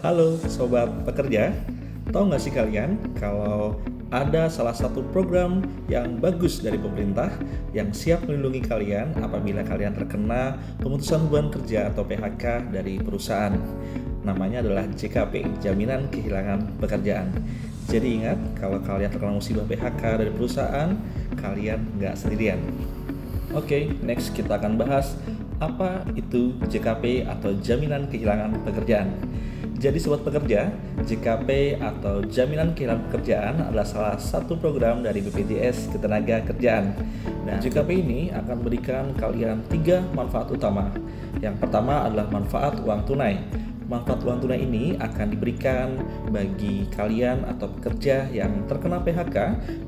Halo Sobat Pekerja, tahu nggak sih kalian kalau ada salah satu program yang bagus dari pemerintah yang siap melindungi kalian apabila kalian terkena pemutusan hubungan kerja atau PHK dari perusahaan. Namanya adalah JKP, Jaminan Kehilangan Pekerjaan. Jadi ingat, kalau kalian terkena musibah PHK dari perusahaan, kalian nggak sendirian. Oke, next kita akan bahas apa itu JKP atau Jaminan Kehilangan Pekerjaan. Jadi sobat pekerja, JKP atau Jaminan Kehilangan Pekerjaan adalah salah satu program dari BPJS Ketenagakerjaan. Nah, JKP ini akan memberikan kalian 3 manfaat utama. Yang pertama adalah manfaat uang tunai. Manfaat uang tunai ini akan diberikan bagi kalian atau pekerja yang terkena PHK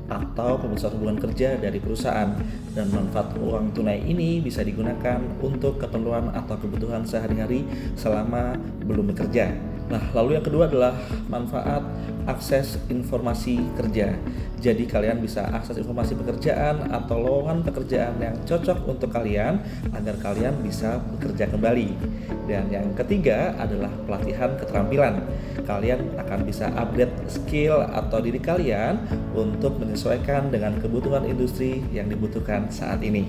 atau pemutusan hubungan kerja dari perusahaan. Dan manfaat uang tunai ini bisa digunakan untuk keperluan atau kebutuhan sehari-hari selama belum bekerja. Nah, lalu yang kedua adalah manfaat akses informasi kerja. Jadi kalian bisa akses informasi pekerjaan atau lowongan pekerjaan yang cocok untuk kalian agar kalian bisa bekerja kembali. Dan yang ketiga adalah pelatihan keterampilan. Kalian akan bisa update skill atau diri kalian untuk menyesuaikan dengan kebutuhan industri yang dibutuhkan saat ini.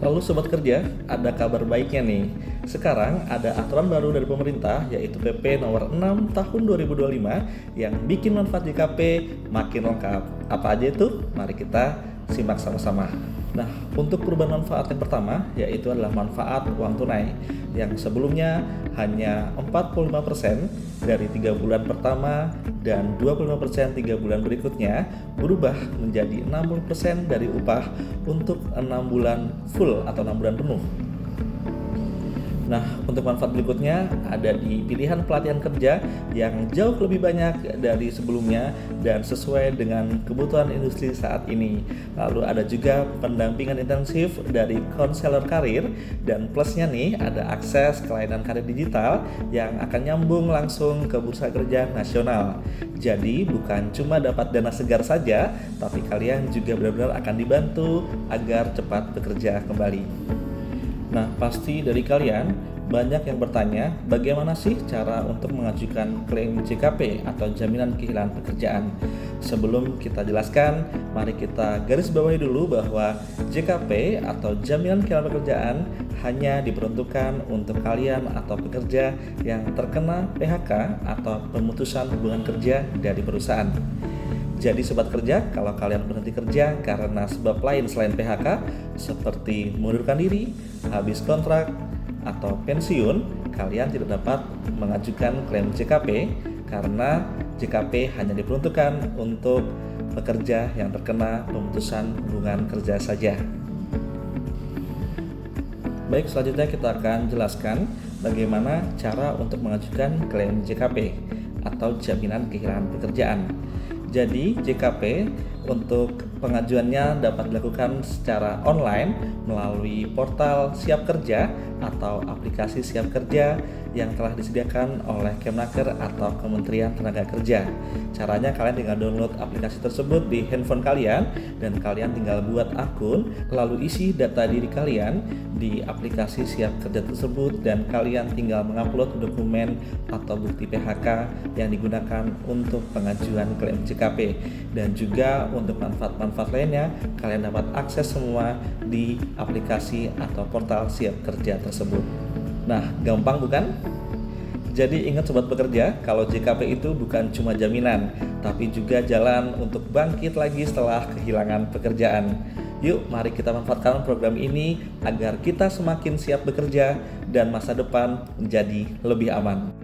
Lalu sobat kerja, ada kabar baiknya nih. Sekarang ada aturan baru dari pemerintah yaitu PP nomor 6 tahun 2025 yang bikin manfaat JKP makin lengkap. Apa aja itu? Mari kita simak sama-sama. Nah, untuk perubahan manfaat yang pertama yaitu adalah manfaat uang tunai yang sebelumnya hanya 45% dari 3 bulan pertama dan 25% 3 bulan berikutnya berubah menjadi 60% dari upah untuk 6 bulan full atau 6 bulan penuh. Nah, untuk manfaat berikutnya ada di pilihan pelatihan kerja yang jauh lebih banyak dari sebelumnya dan sesuai dengan kebutuhan industri saat ini. Lalu ada juga pendampingan intensif dari konselor karir dan plusnya nih ada akses ke layanan karir digital yang akan nyambung langsung ke bursa kerja nasional. Jadi bukan cuma dapat dana segar saja, tapi kalian juga benar-benar akan dibantu agar cepat bekerja kembali. Nah, pasti dari kalian banyak yang bertanya bagaimana sih cara untuk mengajukan klaim JKP atau Jaminan Kehilangan Pekerjaan. Sebelum kita jelaskan, mari kita garis bawahi dulu bahwa JKP atau Jaminan Kehilangan Pekerjaan hanya diperuntukkan untuk kalian atau pekerja yang terkena PHK atau pemutusan hubungan kerja dari perusahaan. Jadi sobat kerja, kalau kalian berhenti kerja karena sebab lain selain PHK seperti mengundurkan diri, habis kontrak, atau pensiun, kalian tidak dapat mengajukan klaim JKP karena JKP hanya diperuntukkan untuk pekerja yang terkena pemutusan hubungan kerja saja. Baik, selanjutnya kita akan jelaskan bagaimana cara untuk mengajukan klaim JKP atau Jaminan Kehilangan Pekerjaan. Jadi JKP untuk pengajuannya dapat dilakukan secara online melalui portal Siap Kerja atau aplikasi Siap Kerja yang telah disediakan oleh Kemnaker atau Kementerian Tenaga Kerja. Caranya kalian tinggal download aplikasi tersebut di handphone kalian dan kalian tinggal buat akun, lalu isi data diri kalian di aplikasi Siap Kerja tersebut dan kalian tinggal mengupload dokumen atau bukti PHK yang digunakan untuk pengajuan klaim JKP. Dan juga untuk manfaat-manfaat lainnya kalian dapat akses semua di aplikasi atau portal Siap Kerja tersebut. Nah, gampang bukan? Jadi ingat sobat pekerja, kalau JKP itu bukan cuma jaminan, tapi juga jalan untuk bangkit lagi setelah kehilangan pekerjaan. Yuk, mari kita manfaatkan program ini agar kita semakin siap bekerja dan masa depan menjadi lebih aman.